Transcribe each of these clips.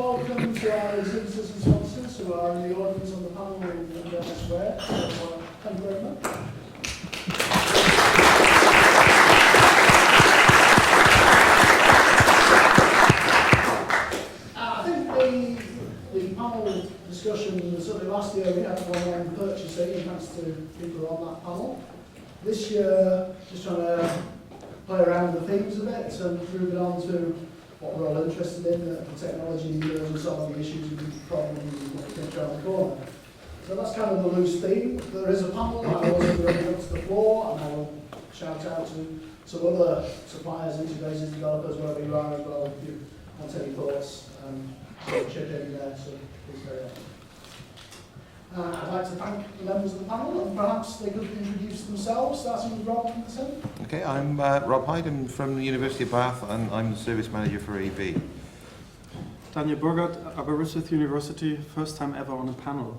welcome to our exhibitors and sponsors who are in the audience on the panel and elsewhere. So, thank you very much. I think the panel discussion, certainly last year we had one on purchasing, thanks to people on that panel. This year, just trying to play around with the themes a bit and move it on to what we're all interested in, the technology and some of the issues and problems and what we think around the corner. So that's kind of the loose theme. There is a panel, I will bring it up to the floor and I will shout out to some other suppliers, integrators, developers, wherever you are as well, if you want any thoughts, chip in there, so please carry on. I'd like to thank the members of the panel and perhaps they could introduce themselves, starting with Rob from the centre. Okay, I'm Rob Hyde, I'm from the University of Bath and I'm the service manager for EV. Daniel Burgert, Aberystwyth University, first time ever on a panel.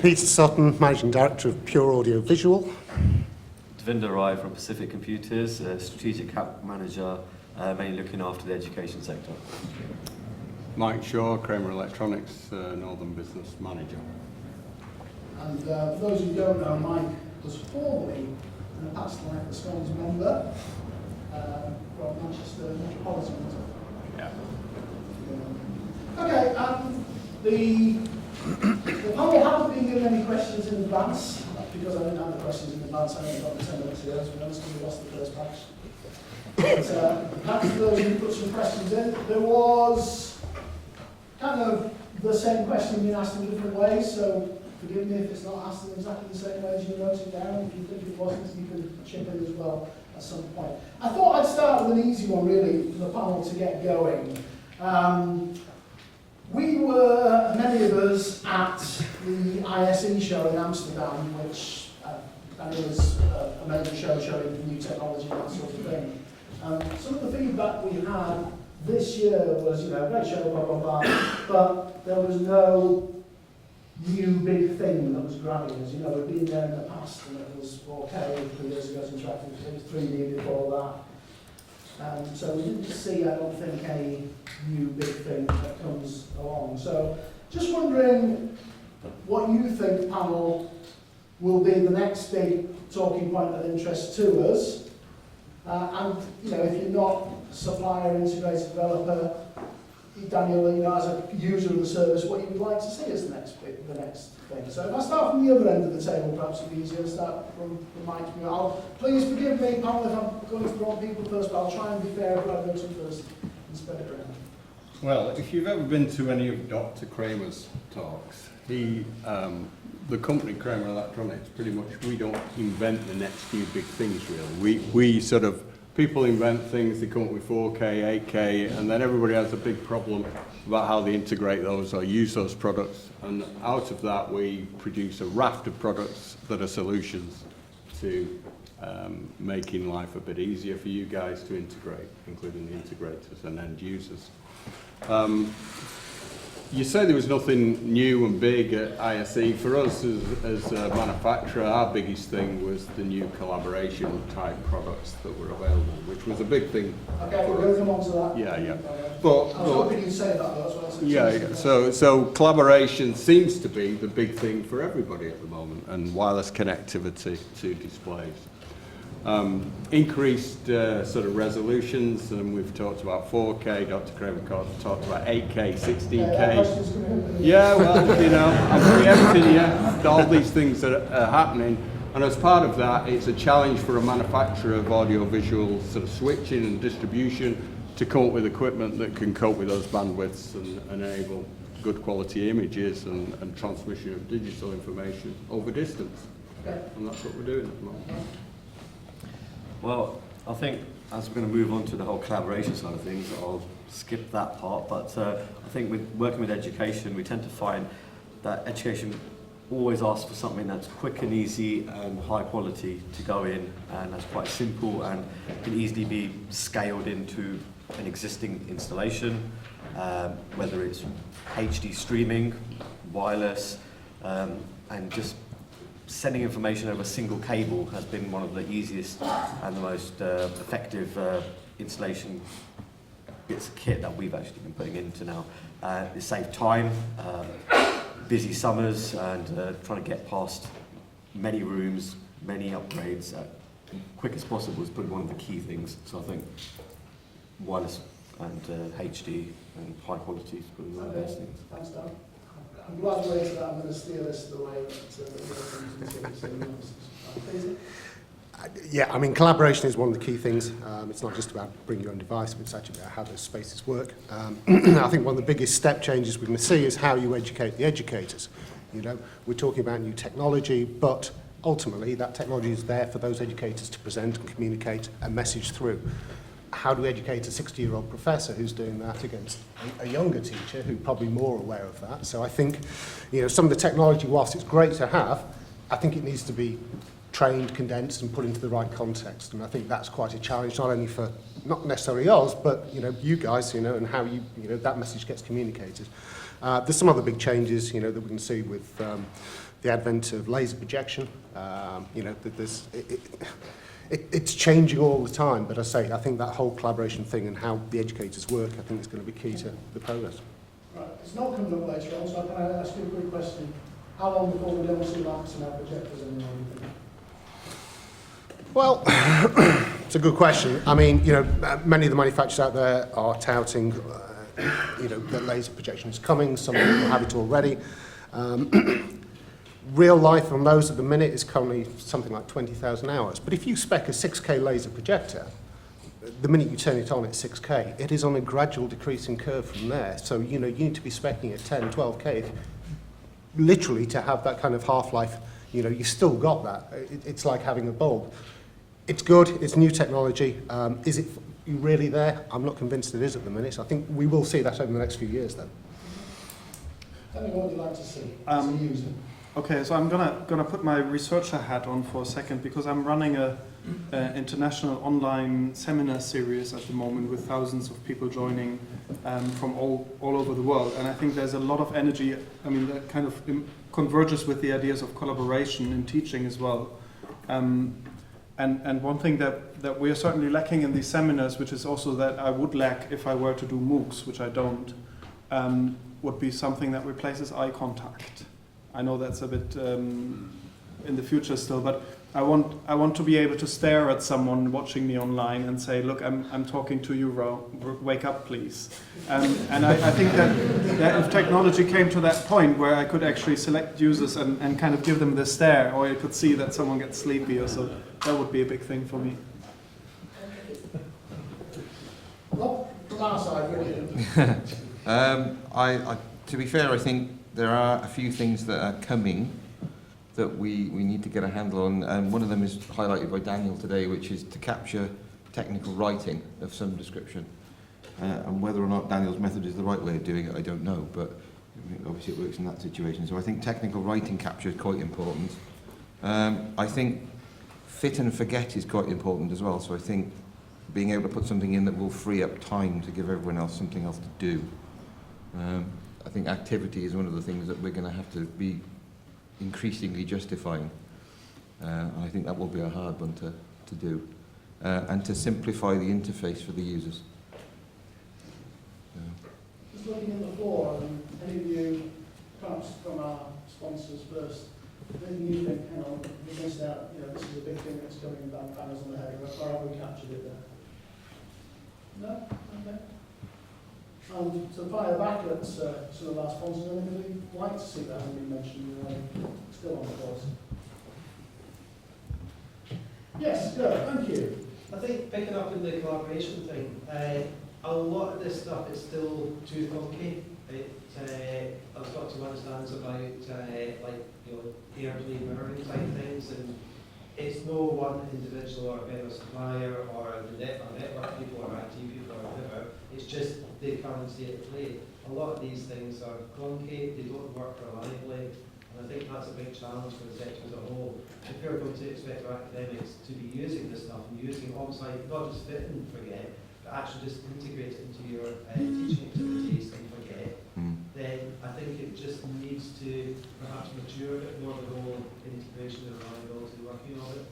Peter Sutton, Managing Director of Pure Audio Visual. Devinder Rai from Pacific Computers, Strategic Account Manager, mainly looking after the education sector. Mike Shaw, Kramer Electronics, Northern Business Manager. And for those who don't know, Mike was formerly in the past life a Scones member from Manchester Metropolitan. Yeah. Okay, the panel haven't been given any questions in advance. That's because I didn't have the questions in advance. I only got the 10 minutes here, to be honest, because we lost the first batch. But perhaps for those who put some questions in, there was kind of the same question being asked in different ways, so forgive me if it's not asked in exactly the same way as you wrote it down. If you think it wasn't, you can chip in as well at some point. I thought I'd start with an easy one, really, for the panel to get going. We were, many of us, at the ISE show in Amsterdam, which is a major show showing new technology and that sort of thing. Some of the feedback we had this year was, great show, blah, blah, blah, but there was no new big thing that was grabbing us. We'd been there in the past and it was 4K 3 years ago, interactive, it was 3D before that. So we didn't see, I don't think, any new big thing that comes along. So just wondering what you think, panel, will be the next big talking point of interest to us. And if you're not supplier, integrator, developer, Daniel, as a user of the service, what you would like to see as the next thing. So if I start from the other end of the table, perhaps it'd be easier to start from Mike. Please forgive me, panel, if I'm going to the wrong people first, but I'll try and be fair if I go to first and spread it around. Well, if you've ever been to any of Dr. Kramer's talks, the company Kramer Electronics, pretty much we don't invent the next new big things really. We sort of, people invent things, they come up with 4K, 8K, and then everybody has a big problem about how they integrate those or use those products. And out of that, we produce a raft of products that are solutions to making life a bit easier for you guys to integrate, including the integrators and end users. You say there was nothing new and big at ISE. For us as a manufacturer, our biggest thing was the new collaboration type products that were available, which was a big thing. Okay, we're going to come on to that. Yeah. I was hoping you'd say that, though. That's what I said. Yeah. So collaboration seems to be the big thing for everybody at the moment, and wireless connectivity to displays. Increased sort of resolutions, and we've talked about 4K, Dr. Kramer talked about 8K, 16K. Yeah, well, I'm preempting you. All these things that are happening, and as part of that, it's a challenge for a manufacturer of audio-visual sort of switching and distribution to come up with equipment that can cope with those bandwidths and enable good quality images and transmission of digital information over distance. Okay. And that's what we're doing at the moment. Well, I think as we're going to move on to the whole collaboration side of things, I'll skip that part, but I think with working with education, we tend to find that education always asks for something that's quick and easy and high quality to go in, and that's quite simple and can easily be scaled into an existing installation, whether it's HD streaming, wireless, and just sending information over a single cable has been one of the easiest and the most effective installation bits of kit that we've actually been putting into now. It saved time, busy summers, and trying to get past many rooms, many upgrades quick as possible is probably one of the key things. So I think wireless and HD and high quality is probably one of the best things. Thanks, Dan. I'm glad you waited that. I'm going to steer this the way that Yeah, I mean, collaboration is one of the key things. It's not just about bring your own device, but it's actually about how those spaces work. I think one of the biggest step changes we're going to see is how you educate the educators. You know, we're talking about new technology, but ultimately that technology is there for those educators to present and communicate a message through. How do we educate a 60-year-old professor who's doing that against a younger teacher who's probably more aware of that? So I think, you know, some of the technology, whilst it's great to have, I think it needs to be trained, condensed and put into the right context. And I think that's quite a challenge, not only for, not necessarily us, but, you know, you guys, you know, and how you know, that message gets communicated. There's some other big changes, you know, that we can see with the advent of laser projection. You know, that there's, it's changing all the time, but I think that whole collaboration thing and how the educators work, I think is going to be key to the progress. Right, it's not coming up later on, so can I ask you a quick question? How long before we don't see lamps and our projectors anymore, do you think? Well, it's a good question. I mean, you know, many of the manufacturers out there are touting, you know, that laser projection is coming. Some people have it already. Real life on those at the minute is currently something like 20,000 hours. But if you spec a 6K laser projector, the minute you turn it on at 6K, it is on a gradual decreasing curve from there. So, you know, you need to be specing at 10, 12K, literally to have that kind of half-life. You know, you've still got that. It's like having a bulb. It's good, it's new technology. Is it really there? I'm not convinced it is at the minute. So I think we will see that over the next few years then. Tell me what would you like to see as a user? Okay, so I'm gonna put my researcher hat on for a second because I'm running a international online seminar series at the moment with thousands of people joining from all over the world, and I think there's a lot of energy. I mean, that kind of converges with the ideas of collaboration in teaching as well. And one thing that we are certainly lacking in these seminars, which is also that I would lack if I were to do MOOCs, which I don't, would be something that replaces eye contact. I know that's a bit in the future still, but I want to be able to stare at someone watching me online and say, look, I'm talking to you, wake up please. And I think that if technology came to that point where I could actually select users and kind of give them the stare, or I could see that someone gets sleepy or so, that would be a big thing for me. Well, from our side, really. To be fair, I think there are a few things that are coming that we need to get a handle on, and one of them is highlighted by Daniel today, which is to capture technical writing of some description. And whether or not Daniel's method is the right way of doing it, I don't know, but obviously it works in that situation. So I think technical writing capture is quite important. I think fit and forget is quite important as well, so I think being able to put something in that will free up time to give everyone else something else to do. I think activity is one of the things that we're going to have to be increasingly justifying. And I think that will be a hard one to do. And to simplify the interface for the users. Just looking at the floor, any of you, perhaps from our sponsors first, anything you think, hang on, we missed out, you know, this is a big thing that's coming in banners on the head, or have we captured it there? No? Okay. To fire back at some of our sponsors, anybody like to see that hasn't been mentioned, still on the course? Yes, good, thank you. I think picking up on the collaboration thing, a lot of this stuff is still too clunky. I've got to understand about like, you know, airplane mirroring type things, and it's no one individual or member supplier or the network people or IT people or whatever. It's just the current state of play. A lot of these things are clunky, they don't work reliably, and I think that's a big challenge for the sector as a whole. If you're going to expect our academics to be using this stuff and using almost like not just fit and forget, but actually just integrate it into your teaching activities and forget, then I think it just needs to perhaps mature a bit more, the whole integration and reliability working of it.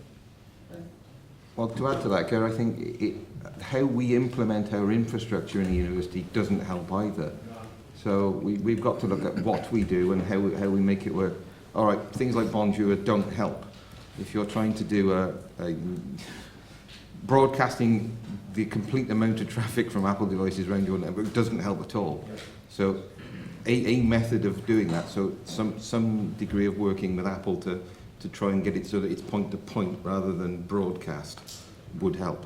Well, to add to that, Kerr, I think how we implement our infrastructure in a university doesn't help either. So we've got to look at what we do and how we make it work. All right, things like Bonjour don't help. If you're trying to do a broadcasting the complete amount of traffic from Apple devices around your network doesn't help at all. So a method of doing that, so some degree of working with Apple to try and get it so that it's point to point rather than broadcast would help.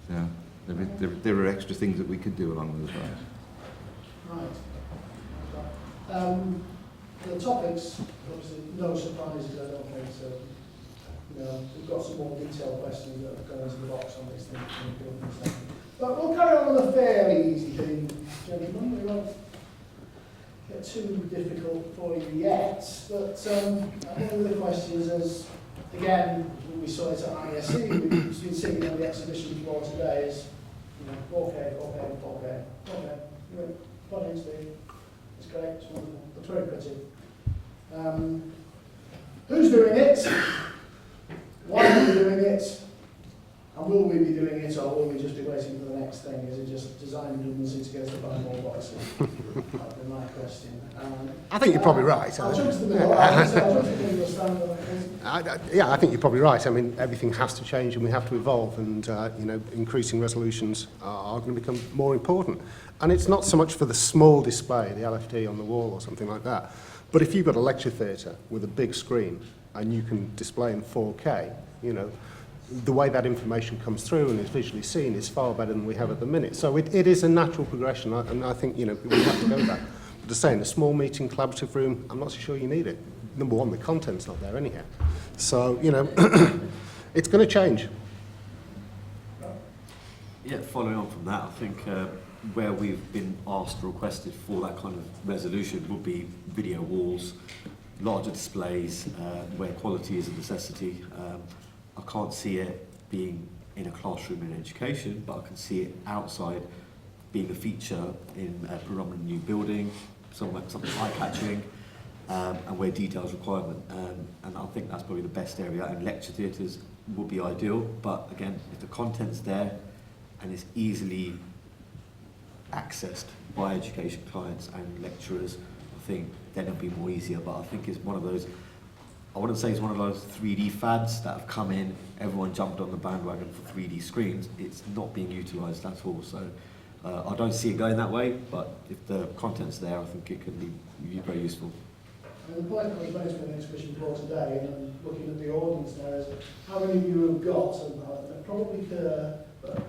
So there are extra things that we could do along those lines. Right. The topics, obviously, no surprises, I don't think. So, we've got some more detailed questions that have gone into the box on this thing. But we'll carry on with a fairly easy thing, gentlemen. We won't get too difficult for you yet. But one of the questions is, again, we saw it at ISE, we've been seeing on the exhibition floor today, is 4K. Fun HD. It's great, it's wonderful, it's very pretty. Who's doing it? Why are we doing it? And will we be doing it, or will we just be waiting for the next thing? Is it just design redundancy to get us to buy more boxes? That'd be my question. I think you're probably right. I'll jump to the middle. I'll jump to the middle stand on it. Yeah, I think you're probably right. I mean, everything has to change and we have to evolve, and increasing resolutions are going to become more important. And it's not so much for the small display, the LFD on the wall or something like that, but if you've got a lecture theatre with a big screen and you can display in 4K, the way that information comes through and is visually seen is far better than we have at the minute. So it is a natural progression, and I think we have to go back. But to say in a small meeting, collaborative room, I'm not so sure you need it. Number one, the content's not there anyhow. So, it's going to change. Yeah, following on from that, I think where we've been asked or requested for that kind of resolution would be video walls, larger displays, where quality is a necessity. I can't see it being in a classroom in education, but I can see it outside being a feature in a predominant new building, something eye-catching, and where detail is requirement. And I think that's probably the best area, and lecture theatres would be ideal. But again, if the content's there and it's easily accessed by education clients and lecturers, I think then it'll be more easier. But I think it's one of those, I wouldn't say it's one of those 3D fads that have come in, everyone jumped on the bandwagon for 3D screens. It's not being utilised at all. So I don't see it going that way, but if the content's there, I think it could be very useful. And the point I was making in the exhibition floor today, and I'm looking at the audience now, is how many of you have got, and probably but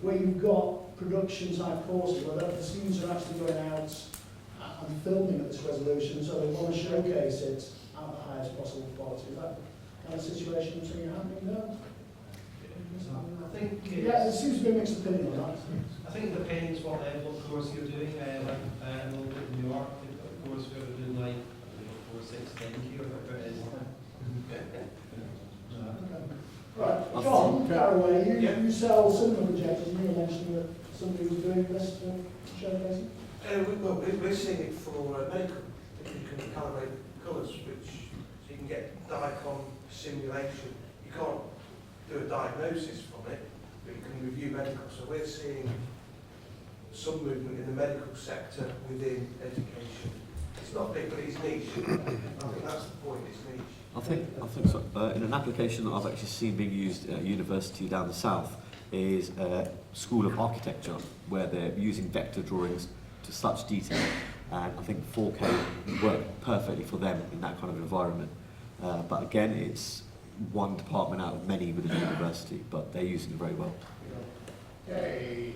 where you've got production type courses where the students are actually going out and filming at this resolution, so they want to showcase it at the highest possible quality. Is that the kind of situation that's really happening now? I think Yeah, there seems to be a mixed opinion on that. I think it depends what level of course you're doing. Like a little bit in New York, they've got a course where they're doing like 4, 6, 10 or whatever it is. Right, John Carraway, you sell cinema projectors, and you were mentioning that somebody was doing this showcasing. We're seeing it for medical. You can calibrate colours, which so you can get DICOM simulation. You can't do a diagnosis from it, but you can review medical. So we're seeing some movement in the medical sector within education. It's not big, but it's niche. I think that's the point, it's niche. I think so. In an application that I've actually seen being used at a university down the south is a School of Architecture, where they're using vector drawings to such detail, and I think 4K would work perfectly for them in that kind of environment. But again, it's one department out of many within the university, but they're using it very well. Okay.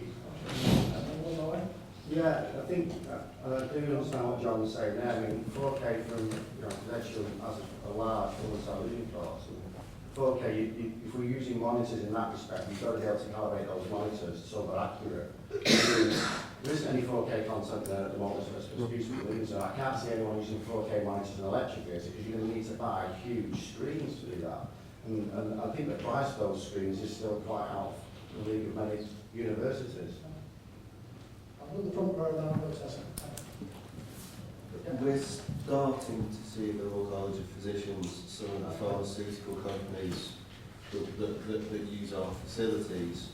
Yeah, I think I do understand what John was saying there. I mean, 4K from conventional has a large full television course. 4K, if we're using monitors in that respect, you've got to be able to calibrate those monitors so they're accurate. There isn't any 4K content there at the moment, so so I can't see anyone using 4K monitors in a lecture theatre because you're going to need to buy huge screens to do that. And I think the price of those screens is still quite out of the league of many universities. I'll put the front row down, Tessa. We're starting to see the Royal College of Physicians, some of the pharmaceutical companies that use our facilities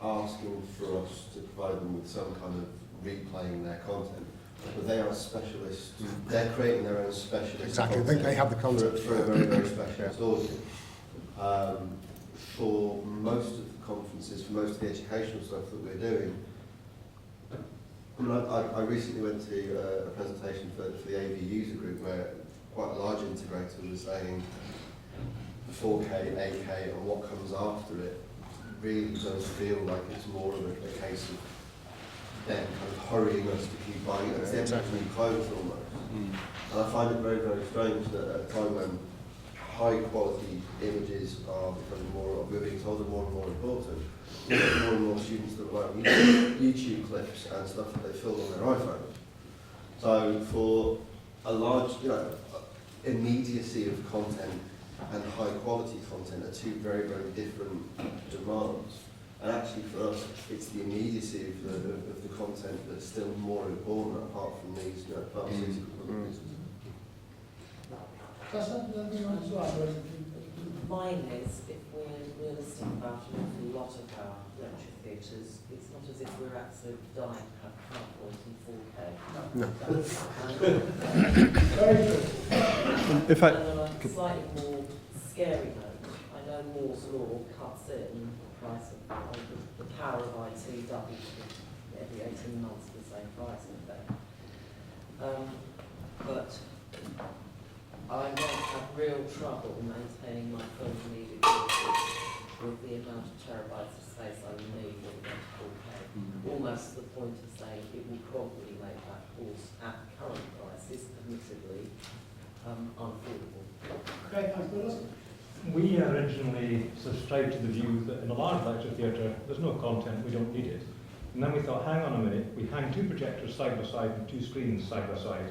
asking for us to provide them with some kind of replaying their content. But they are specialists, they're creating their own specialist Exactly, I content think they have the content. for a very, very specialist audience. For most of the conferences, for most of the educational stuff that we're doing, I mean, I recently went to a presentation for the AV user group where quite a large integrator was saying 4K, 8K and what comes after it really does feel like it's more of a case of them kind of hurrying us to keep buying it. It's exactly new clothes almost. And I find it very, very strange that at a time when high quality images are becoming more, we're being told are more and more important, we get more and more students that like YouTube clips and stuff that they film on their iPhones. So for a large, immediacy of content and high quality content are two very, very different demands. And actually for us, it's the immediacy of the content that's still more important apart from these pharmaceutical companies. Mine is, if we're realistic about an awful lot of our lecture theatres, it's not as if we're absolutely dying to have PowerPoint in 4K. Very good. If I, And on a slightly more scary note, I know Moore's Law cuts in the price of the power of IT doubles every 18 months at the same price, in fact. But I won't have real trouble maintaining my full media courses with the amount of terabytes of space I will need when we get to 4K. Almost to the point of saying it will probably make that course at current prices admittedly unaffordable. Okay, thanks, Douglas. We originally subscribed to the view that in a large lecture theatre, there's no content, we don't need it. And then we thought, hang on a minute, we hang two projectors side by side and two screens side by side.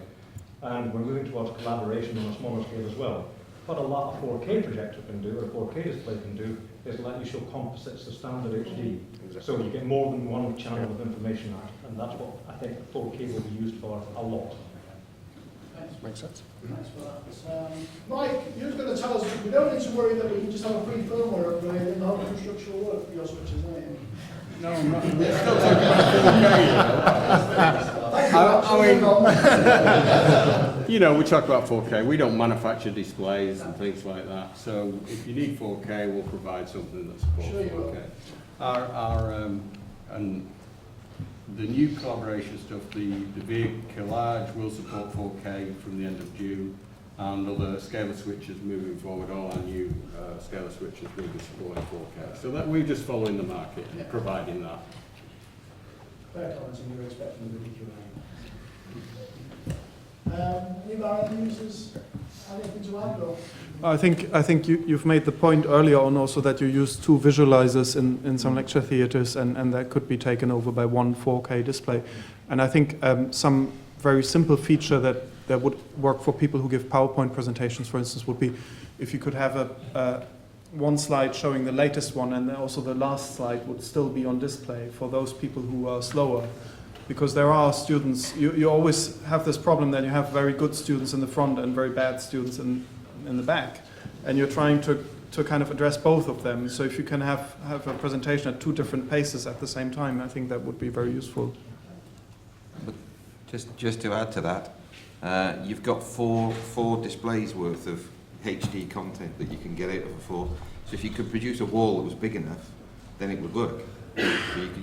And we're moving towards collaboration on a smaller scale as well. What a lot of 4K projector can do, or 4K display can do, is let you show composites to standard HD. Exactly. So you get more than one channel of information out, and that's what I think 4K will be used for a lot. Makes sense. Thanks for that. Mike, you're going to tell us, we don't need to worry that we can just have a free firmware upgrade and the whole infrastructure will work for your switches, are you? No, I'm not. We're still talking about 4K. We talk about 4K. We don't manufacture displays and things like that. So if you need 4K, we'll provide something that supports 4K. And the new collaboration stuff, the VIA Collage will support 4K from the end of June, and other scalar switches moving forward, all our new scalar switches will be supporting 4K. So that we're just following the market and providing that. Fair comments, and you're expecting the video. Any of our end users have anything to add? Or? I think you've made the point earlier on also that you use two visualizers in some lecture theatres and that could be taken over by one 4K display. And I think some very simple feature that would work for people who give PowerPoint presentations, for instance, would be if you could have one slide showing the latest one and then also the last slide would still be on display for those people who are slower. Because there are students, you always have this problem that you have very good students in the front and very bad students in the back. And you're trying to kind of address both of them. So if you can have a presentation at two different paces at the same time, I think that would be very useful. But just to add to that, you've got four displays worth of HD content that you can get out of a 4. So if you could produce a wall that was big enough, then it would work. So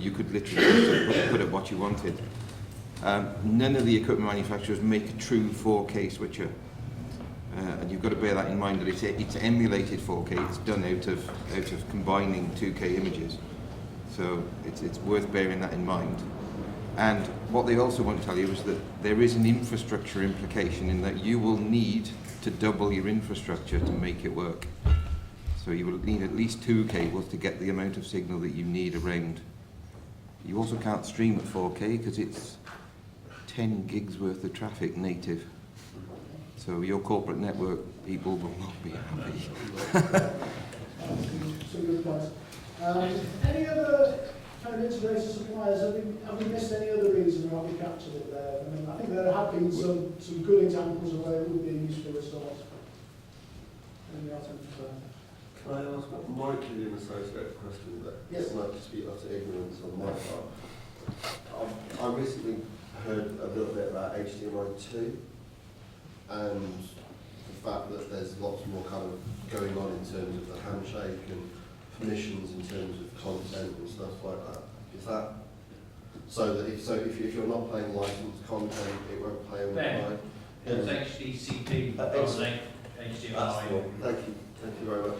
you could literally put it what you wanted. None of the equipment manufacturers make a true 4K switcher. And you've got to bear that in mind that it's emulated 4K. It's done out of combining 2K images. So it's worth bearing that in mind. And what they also want to tell you is that there is an infrastructure implication in that you will need to double your infrastructure to make it work. So you will need at least 2 cables to get the amount of signal that you need around. You also can't stream at 4K because it's 10 gigs worth of traffic native. So your corporate network people will not be happy. Some good points. Any other kind of integrated suppliers? Have we missed any other reason why we captured it there? I mean, I think there have been some good examples of where it would be a useful resource. Any else? Can I ask what might be an associated question that Yes. might just be utter ignorance on my part? I recently heard a little bit about HDMI2 and the fact that there's lots more kind of going on in terms of the handshake and permissions in terms of content and stuff like that. Is that so that if you're not playing licensed content, it won't play on the Ben, phone? it's HDCP, not HDMI. Thank you very much.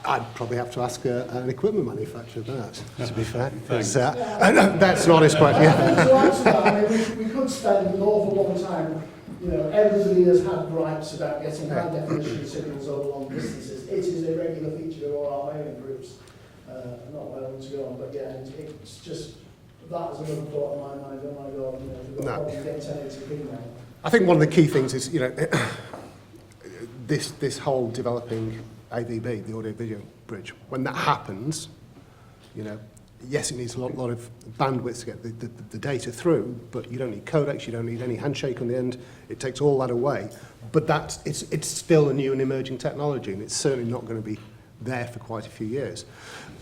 I'd probably have to ask an equipment manufacturer that, to be fair. That's an honest question. Yeah. To answer that, I mean, we could spend an awful long time, you know, everybody has had gripes about getting high definition signals over long distances. It is a regular feature of all our mailing groups. Not where I want to go on, but yeah, it's just, that is another thought in my mind. Oh my God, you know, we've got problems getting 1080p now. I think one of the key things is, you know, this whole developing AVB, the audio video bridge, when that happens, you know, yes, it needs a lot of bandwidth to get the data through, but you don't need codecs, you don't need any handshake on the end. It takes all that away. But it's still a new and emerging technology, and it's certainly not going to be there for quite a few years.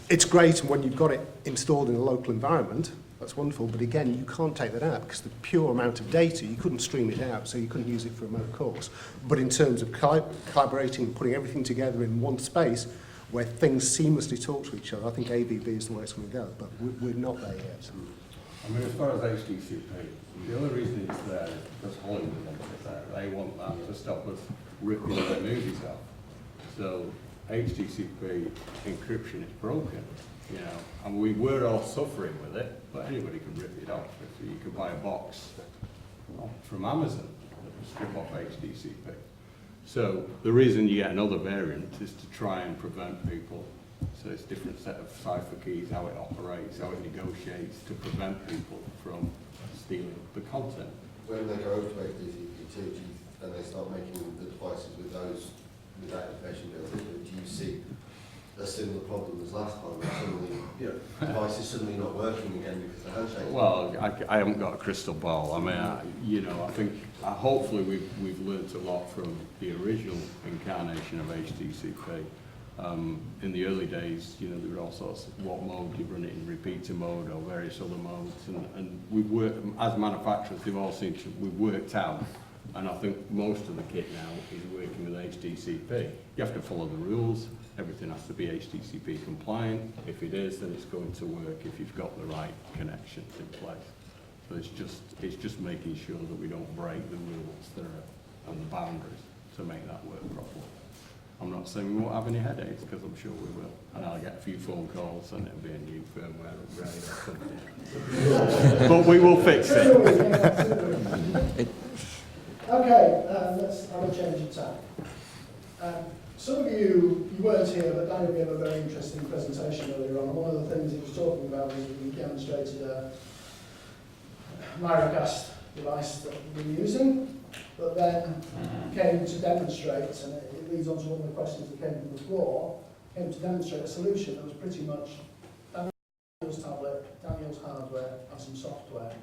It's great when you've got it installed in a local environment. That's wonderful, but again, you can't take that out because the pure amount of data, you couldn't stream it out, so you couldn't use it for remote calls. But in terms of collaborating, putting everything together in one space where things seamlessly talk to each other, I think AVB is the way it's going to go, but we're not there yet. I mean, as far as HDCP, the only reason it's there is because Hollywood wants it there. They want that to stop us ripping the movies out. So HDCP encryption is broken, you know, and we were all suffering with it, but anybody can rip it off. If you could buy a box from Amazon that will strip off HDCP. So the reason you get another variant is to try and prevent people. So it's a different set of cipher keys, how it operates, how it negotiates to prevent people from stealing the content. When they go over to HDCP2 and they start making the devices with that information built into it, do you see a similar problem as last time? Suddenly, devices suddenly not working again because the handshake. Well, I haven't got a crystal ball. I mean, I think hopefully we've learnt a lot from the original incarnation of HDCP. In the early days, there were all sorts of what mode you run it in, repeater mode or various other modes, and we've worked as manufacturers. They've all seemed to we've worked out, and I think most of the kit now is working with HDCP. You have to follow the rules. Everything has to be HDCP compliant. If it is, then it's going to work if you've got the right connections in place. So it's just making sure that we don't break the rules that are on the boundaries to make that work properly. I'm not saying we won't have any headaches, because I'm sure we will. And I'll get a few phone calls and it'll be a new firmware upgrade or something. But we will fix it. Okay, let's have a change of tack. Some of you weren't here, but Daniel gave a very interesting presentation earlier on. One of the things he was talking about was that we demonstrated a Miracast device that we were using, but then came to demonstrate, and it leads on to one of the questions that came from the floor, came to demonstrate a solution that was pretty much Daniel's tablet, Daniel's hardware, and some software,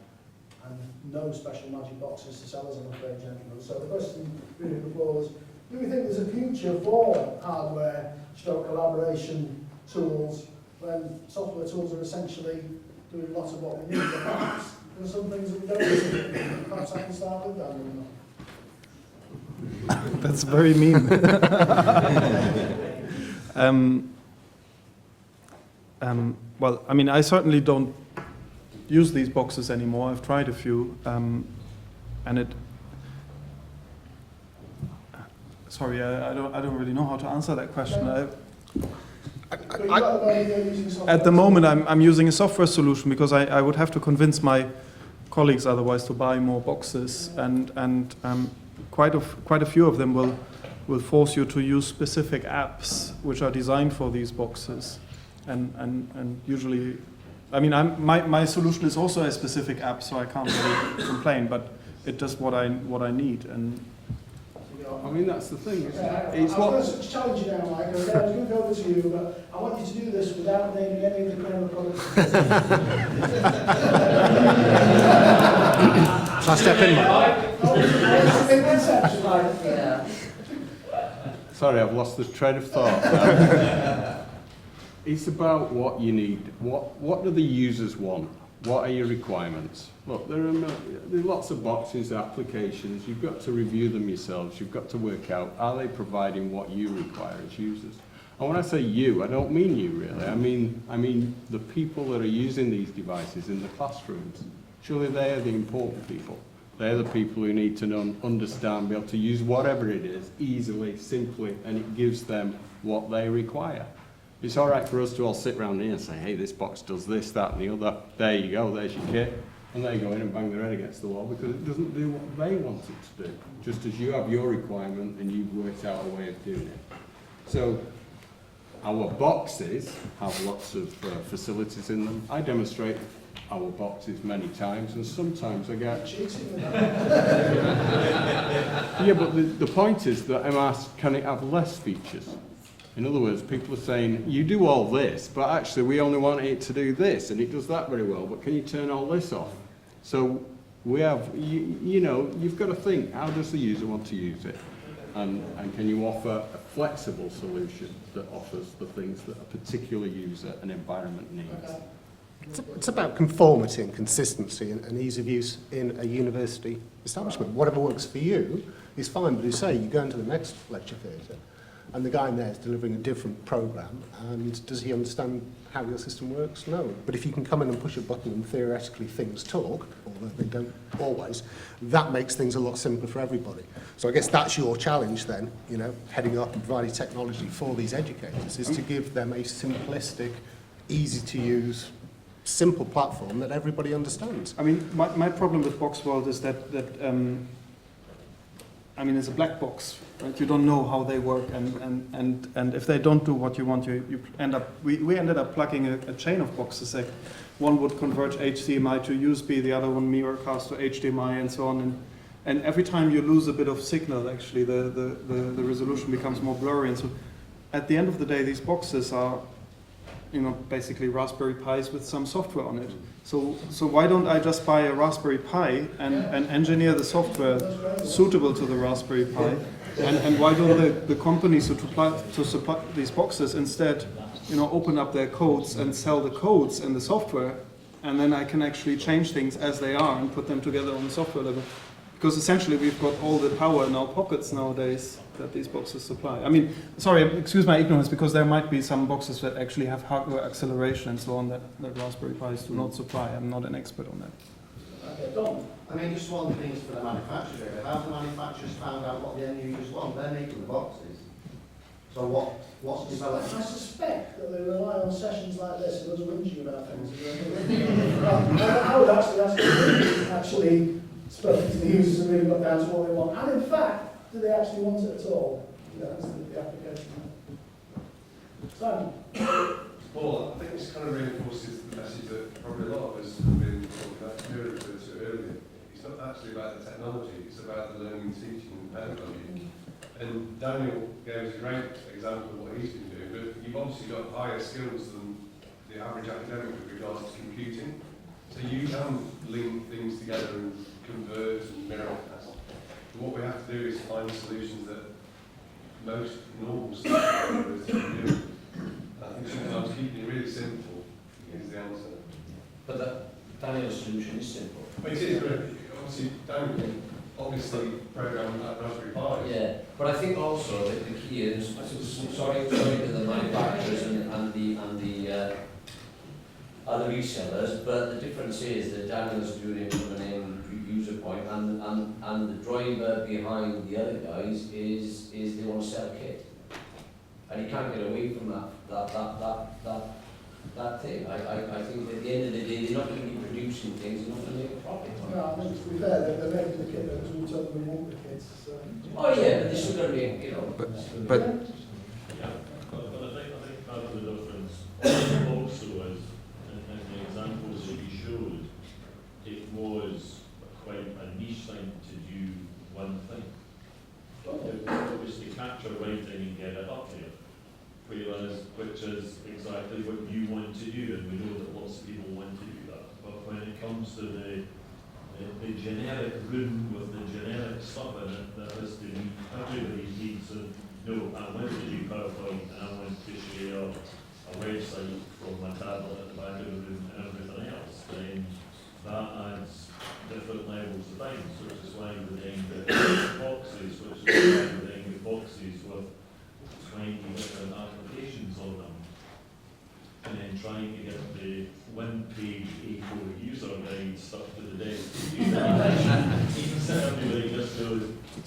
and no special magic boxes to sell us, I'm afraid, gentlemen. So the question really from the floor was, do we think there's a future for hardware collaboration tools when software tools are essentially doing lots of what we need? Perhaps there are some things that we don't need. Perhaps I can start with Daniel. That's very mean. Well, I mean, I certainly don't use these boxes anymore. I've tried a few, and it. Sorry, I don't really know how to answer that question. At the moment, I'm using a software solution because I would have to convince my colleagues otherwise to buy more boxes, and quite a few of them will force you to use specific apps which are designed for these boxes, and usually, I mean, my solution is also a specific app, so I can't really complain, but it does what I need. And I mean, that's the thing. It's I was going to challenge you now, Mike. I was going to go over to you, but I want you to do this without naming any of the Kramer products. Shall I step in, Mike? In one section, Mike. Yeah. Sorry, I've lost the train of thought now. It's about what you need. What do the users want? What are your requirements? Look, there are lots of boxes, applications. You've got to review them yourselves. You've got to work out, are they providing what you require as users? And when I say you, I don't mean you really. I mean the people that are using these devices in the classrooms. Surely they are the important people. They're the people who need to know, understand, be able to use whatever it is easily, simply, and it gives them what they require. It's all right for us to all sit around here and say, hey, this box does this, that, and the other. There you go, there's your kit. And they go in and bang their head against the wall because it doesn't do what they want it to do. Just as you have your requirement and you've worked out a way of doing it. So our boxes have lots of facilities in them. I demonstrate our boxes many times, and sometimes I get... Yeah, but the point is that I'm asked, can it have less features? In other words, people are saying, you do all this, but actually we only want it to do this, and it does that very well, but can you turn all this off? So we have, you know, you've got to think, how does the user want to use it? And can you offer a flexible solution that offers the things that a particular user and environment needs? It's about conformity and consistency and ease of use in a university establishment. Whatever works for you is fine, but you say you go into the next lecture theatre and the guy in there is delivering a different programme, and does he understand how your system works? No. But if you can come in and push a button and theoretically things talk, although they don't always, that makes things a lot simpler for everybody. So I guess that's your challenge then, you know, heading up and providing technology for these educators, is to give them a simplistic, easy to use, simple platform that everybody understands. I mean, my problem with Boxworld is that I mean, it's a black box, right? You don't know how they work, and if they don't do what you want, you end up. We ended up plugging a chain of boxes. Like one would converge HDMI to USB, the other one Miracast to HDMI, and so on. And every time you lose a bit of signal, actually, the resolution becomes more blurry. And so, at the end of the day, these boxes are, you know, basically Raspberry Pis with some software on it. So why don't I just buy a Raspberry Pi and engineer the software suitable to the Raspberry Pi? And why don't the companies to supply these boxes instead, you know, open up their codes and sell the codes and the software, and then I can actually change things as they are and put them together on the software level. Because essentially we've got all the power in our pockets nowadays that these boxes supply. I mean, sorry, excuse my ignorance, because there might be some boxes that actually have hardware acceleration and so on that Raspberry Pis do not supply. I'm not an expert on that. Okay, Don. I mean, just one thing is for the manufacturer. How the manufacturers found out what the end users want? They're making the boxes. So what's developed? I suspect that they rely on sessions like this and us whinging about things. I would actually ask them to actually spoken to the users and really got down to what they want. And in fact, do they actually want it at all? That's the application. Simon? Paul, I think this kind of reinforces the message that probably a lot of us have been talking about earlier. It's not actually about the technology, it's about the learning, teaching and pedagogy. And Daniel gave us a great example of what he's been doing, but you've obviously got higher skills than the average academic with regards to computing. So you can link things together and converge and mirror. What we have to do is find solutions that most normal stakeholders can do. I think sometimes keeping it really simple is the answer. But Daniel's solution is simple. But it is really, obviously, Daniel can obviously program that Raspberry Pi. Yeah, but I think also that the key is, sorry to the manufacturers and the other resellers, but the difference is that Daniel's doing it from an end user point, and the driver behind the other guys is they want to sell a kit, and you can't get away from that thing. I think at the end of the day, they're not going to be producing things, they're not going to make a profit. No, I think to be fair, they're making the kit because we told them we want the kids. So. Oh yeah, but they're still going to be, you know. But yeah, but I think part of the difference also is, in the examples that you showed, it was quite a niche thing to do one thing. It was to capture writing and get it up there, which is exactly what you want to do, and we know that lots of people want to do that. But when it comes to the generic room with the generic stuff in it that has to meet everybody's needs, and no, I went to do PowerPoint and I wanted to share a website from my tablet at the back of the room and everything else, then that adds different levels of things, which is why we then get boxes, which is why we then get boxes with 20 different applications on them. And then trying to get the one-page A4 user guide stuck to the desk. Even so everybody just goes,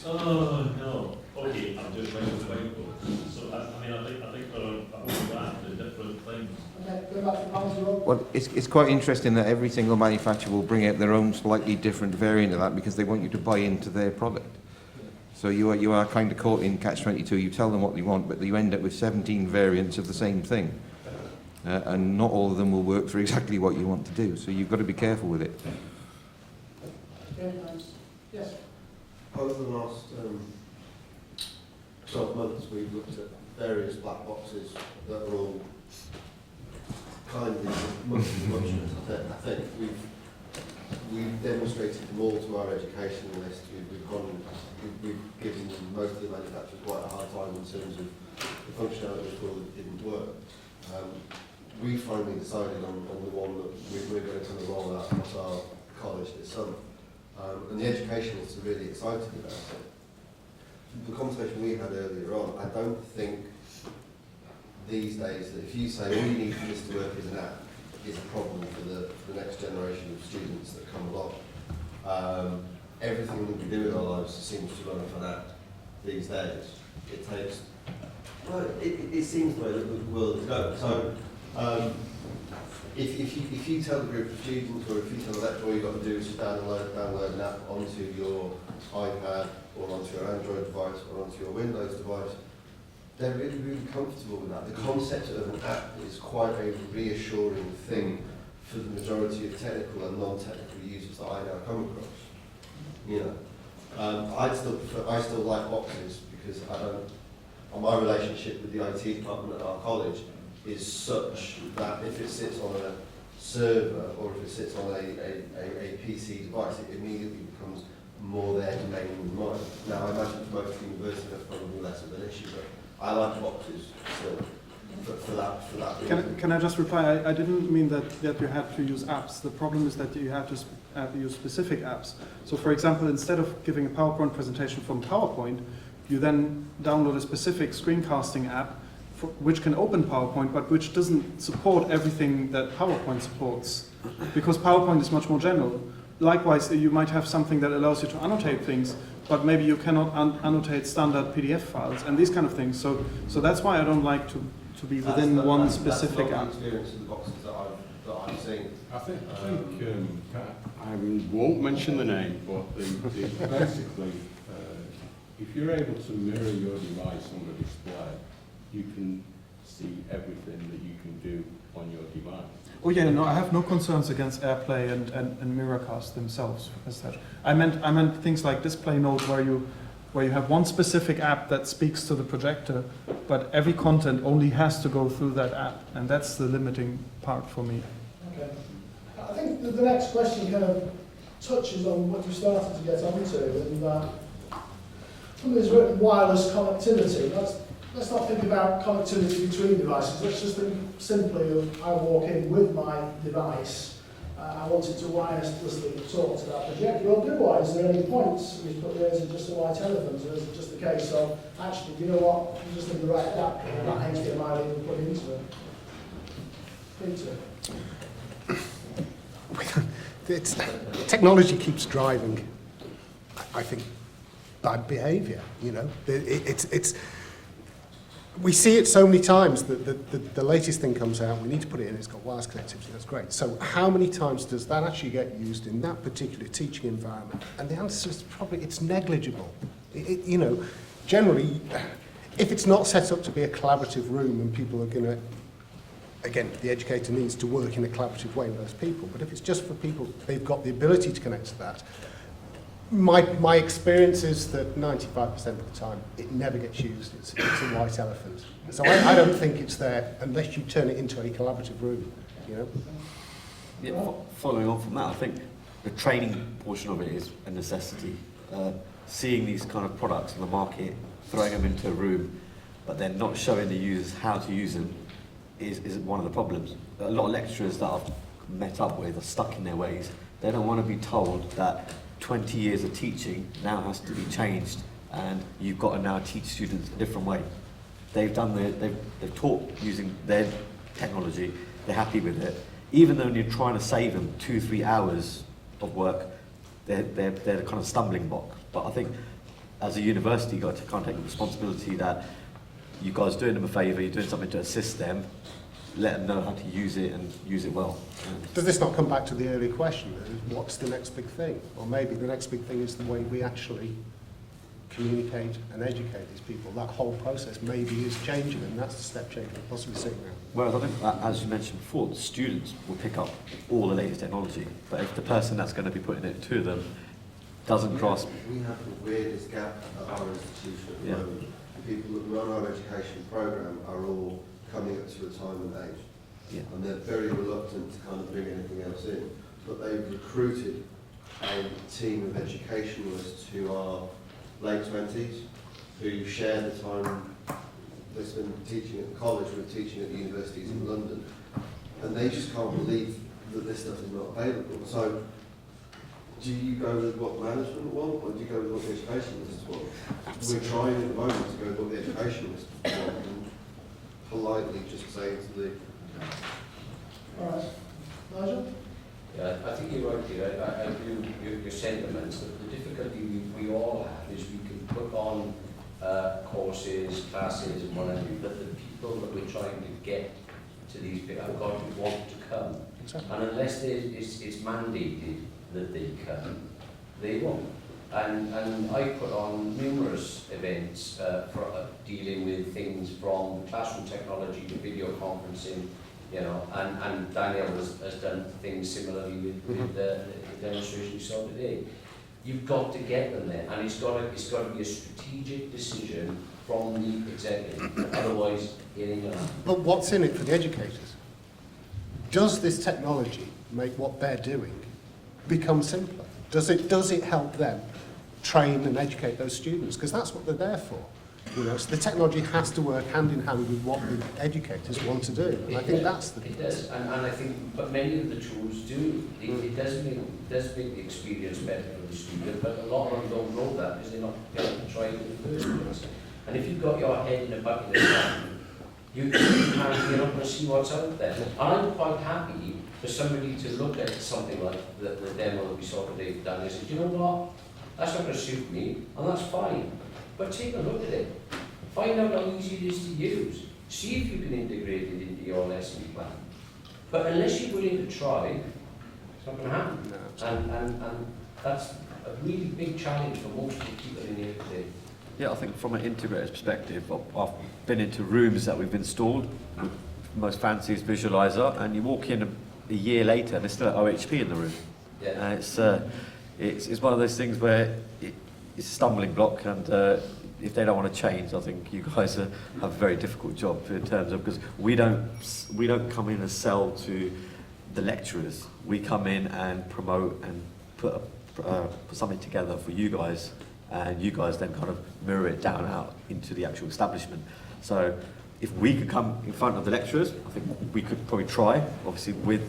oh no, okay, I'm just writing the whiteboard. So I mean, I think there are a whole raft of different things. Okay, go back to the panel, Rob. Well, it's quite interesting that every single manufacturer will bring out their own slightly different variant of that because they want you to buy into their product. So you are kind of caught in catch-22. You tell them what they want, but you end up with 17 variants of the same thing. And not all of them will work for exactly what you want to do. So you've got to be careful with it. Okay, thanks. Yes. Over the last 12 months, we've looked at various black boxes that are all kind of muchness. I think we've demonstrated them all to our educationalists. We've given most of the manufacturers quite a hard time in terms of the functionality of the tool that didn't work. We finally decided on the one that we're going to roll out at our college this summer. And the educationalists are really excited about it. The conversation we had earlier on, I don't think these days that if you say all you need for this to work is an app is a problem for the next generation of students that come along. Everything that we do in our lives seems to run off an app these days. It takes, well, it seems the way that the world is going. So if you tell a group of students or if you tell a lecturer all you've got to do is just download an app onto your iPad or onto your Android device or onto your Windows device, they're really, really comfortable with that. The concept of an app is quite a reassuring thing for the majority of technical and non-technical users that I now come across. You know, I still like boxes because my relationship with the IT department at our college is such that if it sits on a server or if it sits on a PC device, it immediately becomes more their domain than mine. Now, I imagine for most universities that's probably less of an issue, but I like boxes still for that reason. Can I just reply? I didn't mean that you had to use apps. The problem is that you have to use specific apps. So, for example, instead of giving a PowerPoint presentation from PowerPoint, you then download a specific screencasting app which can open PowerPoint, but which doesn't support everything that PowerPoint supports, because PowerPoint is much more general. Likewise, you might have something that allows you to annotate things, but maybe you cannot annotate standard PDF files and these kind of things. So that's why I don't like to be within one specific app. That's the experience of the boxes that I've seen. I think I won't mention the name, but basically, if you're able to mirror your device on the display, you can see everything that you can do on your device. Oh yeah, no, I have no concerns against AirPlay and Miracast themselves as such. I meant things like Display Note, where you have one specific app that speaks to the projector, but every content only has to go through that app, and that's the limiting part for me. Okay. I think the next question kind of touches on what you started to get onto, and somebody's written wireless connectivity. Let's not think about connectivity between devices. Let's just think simply of I walk in with my device. I wanted to wirelessly talk to that projector. Well, do I? Is there any points we put there? Is it just a white elephant, or is it just a case of, actually, you know what, you just need the right adapter, and that HDMI we put into it. Technology keeps driving, I think, bad behaviour. You know, we see it so many times that the latest thing comes out, we need to put it in, it's got wireless connectivity, that's great. So how many times does that actually get used in that particular teaching environment? And the answer is probably it's negligible. You know, generally, if it's not set up to be a collaborative room and people are going to, again, the educator needs to work in a collaborative way with those people, but if it's just for people, they've got the ability to connect to that. My experience is that 95% of the time, it never gets used. It's a white elephant. So I don't think it's there unless you turn it into a collaborative room, you know? Yeah, following on from that, I think the training portion of it is a necessity. Seeing these kind of products in the market, throwing them into a room, but then not showing the users how to use them is one of the problems. A lot of lecturers that I've met up with are stuck in their ways. They don't want to be told that 20 years of teaching now has to be changed and you've got to now teach students a different way. They've taught using their technology, they're happy with it. Even though you're trying to save them 2-3 hours of work, they're the kind of stumbling block. But I think as a university, you've got to kind of take the responsibility that you guys are doing them a favour, you're doing something to assist them, let them know how to use it and use it well. Does this not come back to the earlier question? What's the next big thing? Or maybe the next big thing is the way we actually communicate and educate these people. That whole process maybe is changing, and that's the step change we're possibly seeing now. Whereas I think, as you mentioned before, the students will pick up all the latest technology, but if the person that's going to be putting it to them doesn't cross... We have the weirdest gap at our institution at the moment. The people that run our education programme are all coming up to retirement age. And they're very reluctant to kind of bring anything else in. But they've recruited a team of educationalists who are late 20s, who share the time they spend teaching at the college or teaching at the universities in London. And they just can't believe that this stuff is not available. So, do you go with what management want, or do you go with what the educationalists want? We're trying at the moment to go with what the educationalists want, and politely just saying to the... All right. Nigel? Yeah, I think you're right, Peter. I agree with your sentiments. The difficulty we all have is we can put on courses, classes and what have you, but the people that we're trying to get to these people have got to want to come. Exactly. And unless it's mandated that they come, they won't. And I put on numerous events for dealing with things from classroom technology to video conferencing, you know, and Daniel has done things similarly with the demonstration you saw today. You've got to get them there, and it's got to be a strategic decision from the executive. Otherwise, it ain't gonna happen. But what's in it for the educators? Does this technology make what they're doing become simpler? Does it help them train and educate those students? Because that's what they're there for. You know, so the technology has to work hand in hand with what the educators want to do. And I think that's the... It does, and I think, but many of the tools do. It does make the experience better for the student, but a lot of them don't know that because they're not going to try it in the first place. And if you've got your head in a bucket of sand, you can't get up and see what's out there. And I'm quite happy for somebody to look at something like the demo that we saw today, Dan, and say, you know what, that's not going to suit me, and that's fine. But take a look at it. Find out how easy it is to use. See if you can integrate it into your lesson plan. But unless you're willing to try, it's not going to happen. No, and that's a really big challenge for most of the people in here today. Yeah, I think from an integrator's perspective, I've been into rooms that we've installed, with the most fanciest visualizer, and you walk in a year later and there's still an OHP in the room. Yeah. It's one of those things where it's a stumbling block, and if they don't want to change, I think you guys have a very difficult job in terms of, because we don't come in and sell to the lecturers. We come in and promote and put something together for you guys, and you guys then kind of mirror it down out into the actual establishment. So if we could come in front of the lecturers, I think we could probably try, obviously with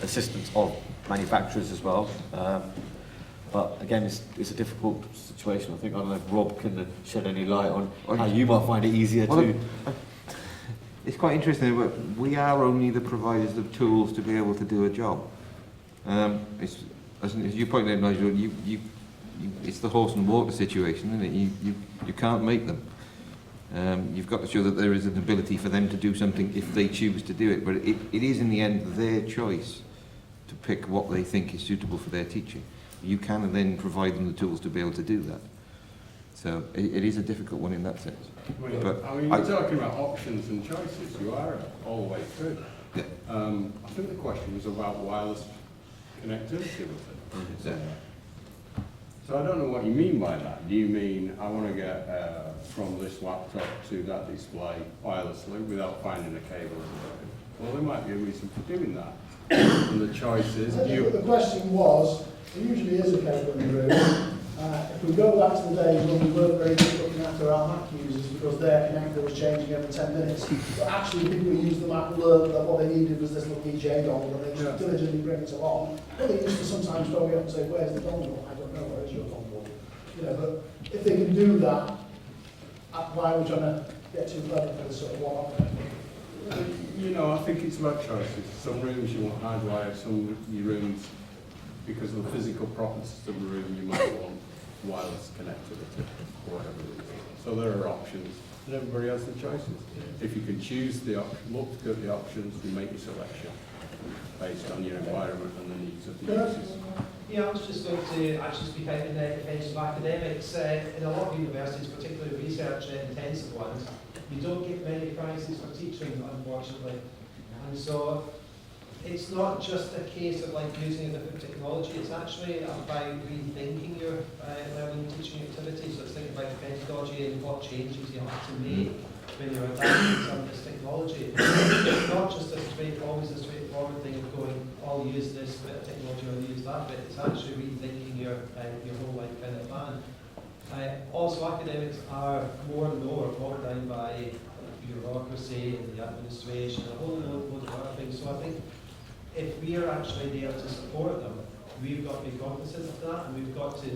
assistance of manufacturers as well. But again, it's a difficult situation. I don't know if Rob can shed any light on how you might find it easier to... It's quite interesting, but we are only the providers of tools to be able to do a job. As you pointed out, Nigel, it's the horse and water situation, isn't it? You can't make them. You've got to show that there is an ability for them to do something if they choose to do it, but it is in the end their choice to pick what they think is suitable for their teaching. You can then provide them the tools to be able to do that. So it is a difficult one in that sense. Well, but you're talking about options and choices. You are all the way through. Yeah. I think the question was about wireless connectivity with it. Yeah. So I don't know what you mean by that. Do you mean I want to get from this laptop to that display wirelessly without finding a cable? Well, there might be a reason for doing that. And the choice is... I think the question was, there usually is a cable in the room. If we go back to the days when we weren't very good looking after our Mac users because their connector was changing every 10 minutes, but actually people who used the Mac learned that what they needed was this little DJ dongle and they just diligently bring it along. But they used to sometimes phone me up and say, where's the dongle? I don't know, where's your dongle? You know, but if they can do that, why are we trying to get too clever for this sort of one-off? You know, I think it's about choices. Some rooms you want hardwired, some rooms, because of the physical properties of the room, you might want wireless connectivity or whatever it is. So there are options, and everybody has the choices. If you can choose the option, look at the options and make your selection based on your environment and the needs of the users. Yeah, I was just going to actually speak out in the defence of academics. In a lot of universities, particularly research-intensive ones, you don't get many prizes for teaching, unfortunately. And so it's not just a case of like using a different technology, it's actually about rethinking your learning and teaching activities. So it's thinking about the methodology and what changes you have to make when you're adapting some of this technology. It's not just always a straightforward thing of going, I'll use this bit of technology, I'll use that bit. It's actually rethinking your whole life kind of plan. Also, academics are more and more bogged down by bureaucracy and the administration and a whole load of other things. So I think if we are actually there to support them, we've got to be cognizant of that, and we've got to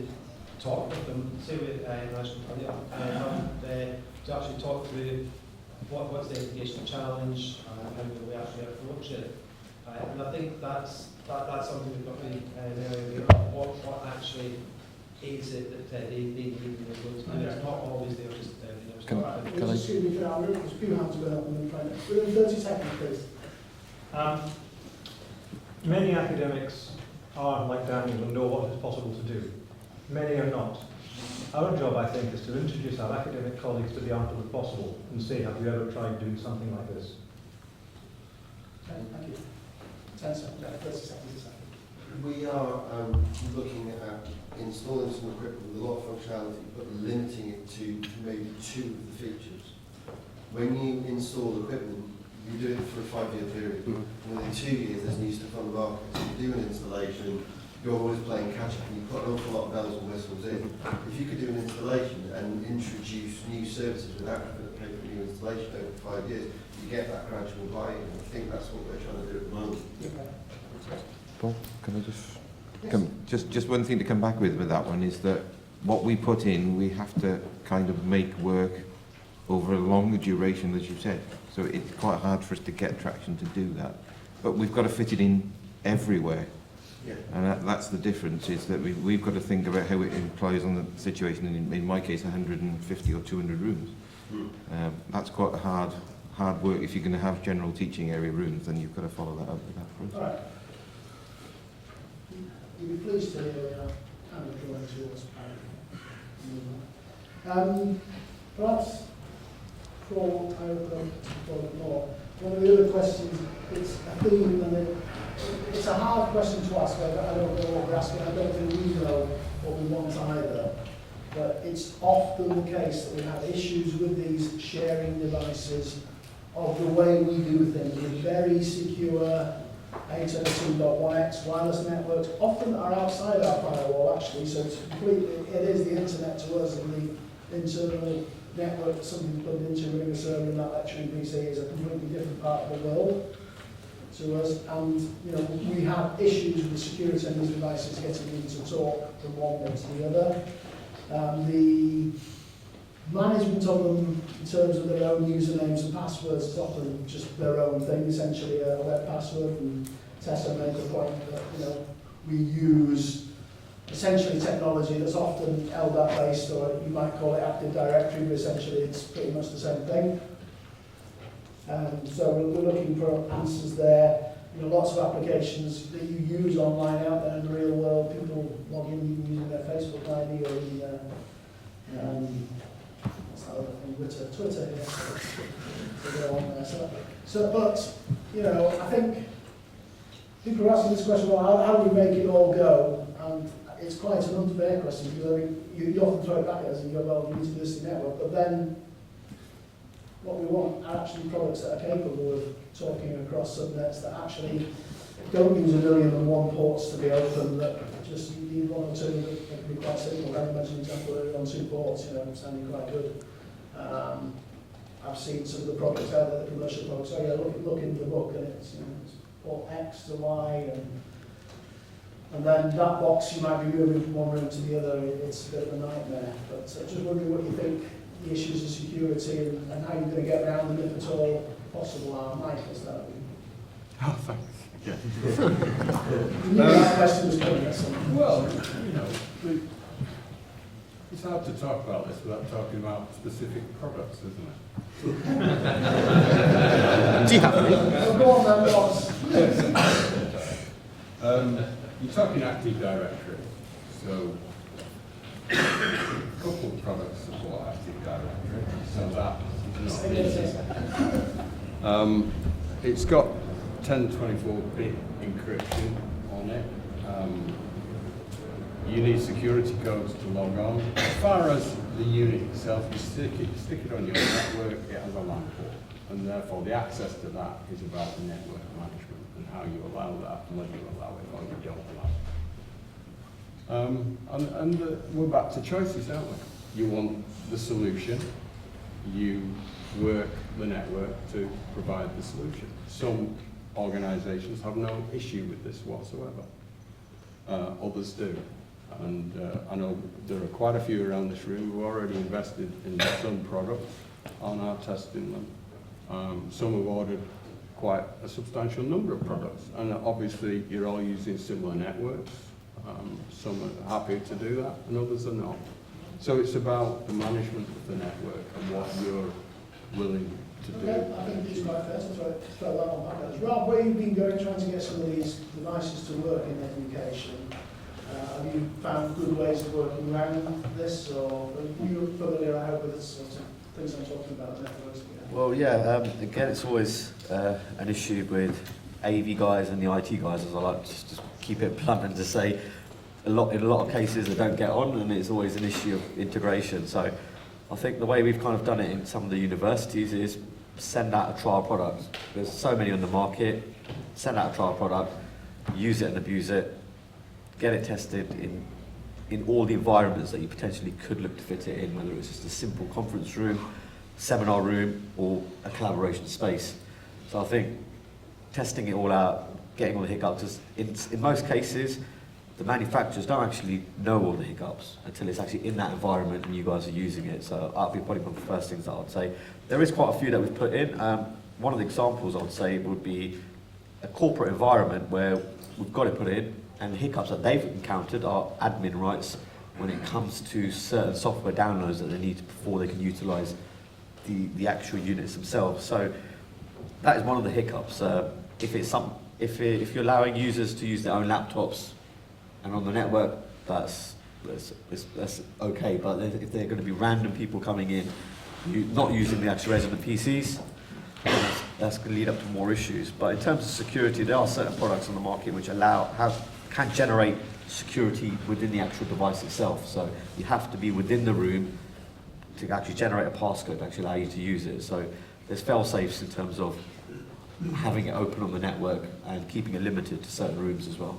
talk with them, say with National to actually talk through what's the educational challenge and how will we actually approach it. And I think that's something we've got to be very aware of. What actually is it that they need and they're going to do? It's not always they're just Can I- Excuse me for now, there's a few hands going up and then we're in 30 seconds, please. Many academics are like Daniel and know what is possible to do. Many are not. Our job, I think, is to introduce our academic colleagues to the art of the possible and say, have you ever tried doing something like this? Okay, thank you. 10 seconds, 30 seconds. We are looking at installing some equipment with a lot of functionality, but limiting it to maybe 2 of the features. When you install equipment, you do it for a 5-year period. And within 2 years, there's new stuff on the market. So you do an installation, you're always playing catch up, and you put an awful lot of bells and whistles in. If you could do an installation and introduce new services without having to pay for a new installation over 5 years, you get that gradual buy-in. I think that's what we're trying to do at the moment. Paul, can I just one thing to come back with that one is that what we put in, we have to kind of make work over a longer duration, as you said. So it's quite hard for us to get traction to do that. But we've got to fit it in everywhere. Yeah. And that's the difference, is that we've got to think about how it implies on the situation, in my case, 150 or 200 rooms. That's quite hard work. If you're going to have general teaching area rooms, then you've got to follow that up with that process. All right. You'll be pleased to hear kind of drawing towards perhaps before I open up to the floor, one of the other questions, it's a theme and it's a hard question to ask. I don't know what we're asking. I don't think we know what we want either. But it's often the case that we have issues with these sharing devices of the way we do things with very secure 802.1x wireless networks, often are outside our firewall actually, so it's it is the internet to us, and the internal network that something plugged into a server in that lecturing PC is a completely different part of the world to us, and you know we have issues with the security of these devices getting in to talk from one way to the other. The management of them in terms of their own usernames and passwords is often just their own thing, essentially a web password, and Tessa made the point that we use essentially technology that's often LDAP based, or you might call it Active Directory, but essentially it's pretty much the same thing. So we're looking for answers there. Lots of applications that you use online out there in the real world, people log in using their Facebook ID or Twitter, to go on there. But I think people are asking this question, well, how do we make it all go? And it's quite an unfair question, because you often throw it back at us and you go, well, you need to do this network, but then what we want are actually products that are capable of talking across subnets, that actually don't use 1,000,001 ports to be open, that just just need one or two that can be quite simple. I mentioned an example earlier on 2 ports, sounding quite good. I've seen some of the products out there, the commercial products. Oh yeah, look in the book, and it's, it's port X to Y, and then that box you might be moving from one room to the other. It's a bit of a nightmare. But just wondering what you think the issues of security and how you're going to get around them, if at all possible, are. Mike, is that? Oh, thanks. Yeah. You knew that question was coming at some point. Well, it's hard to talk about this without talking about specific products, isn't it? Do you have any? Well, go on then, boss. You're talking Active Directory, so a couple of products support Active Directory, so that's not easy. It's got 1024-bit encryption on it. You need security codes to log on. As far as the unit itself, you stick it on your network, it has a LAN port, and therefore the access to that is about the network management and how you allow that, and whether you allow it or you don't allow it. We're back to choices, aren't we? You want the solution, you work the network to provide the solution. Some organisations have no issue with this whatsoever. Others do. And I know there are quite a few around this room who already invested in some products and are testing them. Some have ordered quite a substantial number of products, and obviously you're all using similar networks. Some are happy to do that, and others are not. So it's about the management of the network and what you're willing to do. Okay, I think it's quite fair to throw that on back. Rob, where you've been going trying to get some of these devices to work in education, have you found good ways of working around this, or are you familiar, I hope, with the sort of things I'm talking about, networks? Well, yeah, again, it's always an issue with AV guys and the IT guys, as I like to just keep it blunt and to say, in a lot of cases they don't get on, and it's always an issue of integration. So I think the way we've kind of done it in some of the universities is send out a trial product. There's so many on the market. Send out a trial product, use it and abuse it, get it tested in all the environments that you potentially could look to fit it in, whether it's just a simple conference room, seminar room, or a collaboration space. So I think testing it all out, getting all the hiccups, in most cases, the manufacturers don't actually know all the hiccups until it's actually in that environment and you guys are using it. So that'll be probably one of the first things that I'd say. There is quite a few that we've put in. One of the examples I would say would be a corporate environment where we've got it put in, and the hiccups that they've encountered are admin rights when it comes to certain software downloads that they need before they can utilize the actual units themselves. So that is one of the hiccups. If you're allowing users to use their own laptops and on the network, that's okay. But if they're going to be random people coming in, not using the actual resident PCs, that's going to lead up to more issues. But in terms of security, there are certain products on the market which can generate security within the actual device itself. So you have to be within the room to actually generate a passcode to actually allow you to use it. So there's fail-safes in terms of having it open on the network and keeping it limited to certain rooms as well.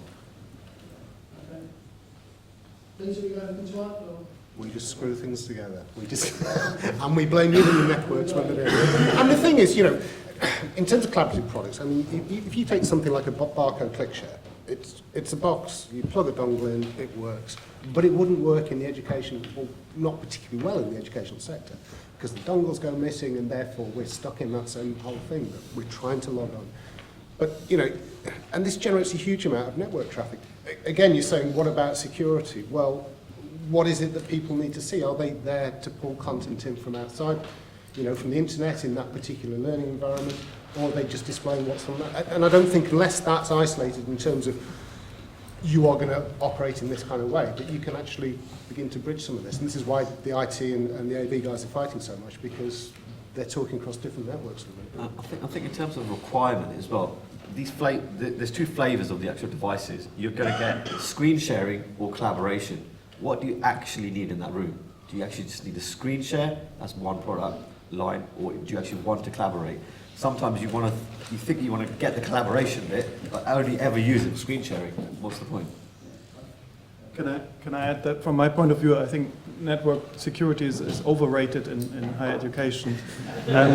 Okay. Peter, you got anything to add? Or? We just screw things together. And we blame you and the networks when they're doing it. And the thing is, in terms of collaborative products, I mean, if you take something like a barcode click share, it's a box, you plug a dongle in, it works, but it wouldn't work in the education, or not particularly well in the educational sector, because the dongles go missing, and therefore we're stuck in that same whole thing that we're trying to log on. But, and this generates a huge amount of network traffic. Again, you're saying, what about security? Well, what is it that people need to see? Are they there to pull content in from outside, from the internet in that particular learning environment, or are they just displaying what's on that? And I don't think, unless that's isolated in terms of you are going to operate in this kind of way, that you can actually begin to bridge some of this. And this is why the IT and the AV guys are fighting so much, because they're talking across different networks. I think in terms of requirement as well, there's two flavors of the actual devices. You're going to get screen sharing or collaboration. What do you actually need in that room? Do you actually just need a screen share? That's one product line, or do you actually want to collaborate? Sometimes you think you want to get the collaboration bit, but only ever use it for screen sharing. What's the point? Can I add that from my point of view, I think network security is overrated in higher education. I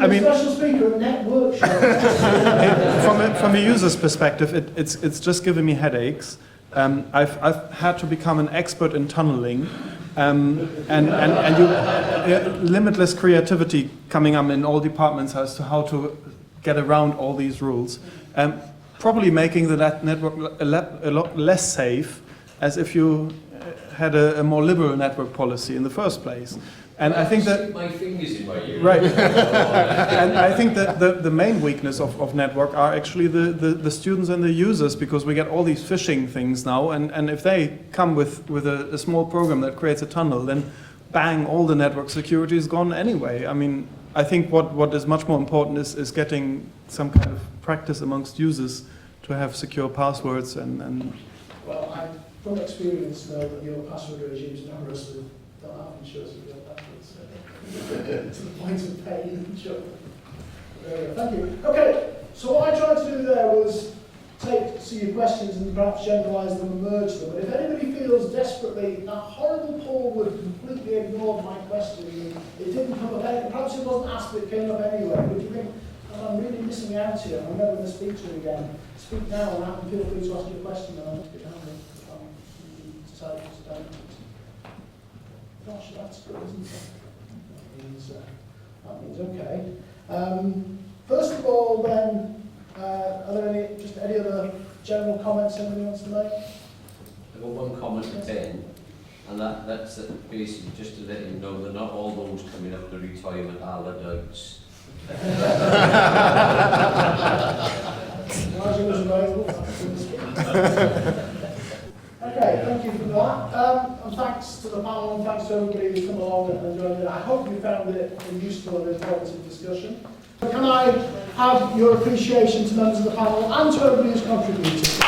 mean, special speaker at network from a user's perspective, it's just giving me headaches. I've had to become an expert in tunneling, and limitless creativity coming up in all departments as to how to get around all these rules. Probably making the network a lot less safe, as if you had a more liberal network policy in the first place. And I think that my fingers in my ear. Right. And I think that the main weakness of network are actually the students and the users, because we get all these phishing things now, and if they come with a small program that creates a tunnel, then bang, all the network security is gone anyway. I mean, I think what is much more important is getting some kind of practice amongst users to have secure passwords and Well, I, from experience, know that your password regimes numbers who don't have insurance with your passwords. To the point of paying insurance. Thank you. Okay, so what I tried to do there was see your questions and perhaps generalise them and merge them. But if anybody feels desperately that horrible Paul would completely ignore my question and it didn't come up anyway, perhaps it wasn't asked but it came up anyway, would you think, oh, I'm really missing out here, I'm never going to speak to him again. Speak now and feel free to ask your question and I'll look it down and decide to don't. Gosh, that's good, isn't it? That means okay. First of all then, are there any other general comments anybody wants to make? I've got one comment to 10, and that's basically just to let you know that not all those coming up to retirement are Luddites. Okay, thank you for that. And thanks to the panel and thanks to everybody who's come along and joined it. I hope you found it a useful and informative discussion. Can I have your appreciation to members of the panel and to everybody who's contributed?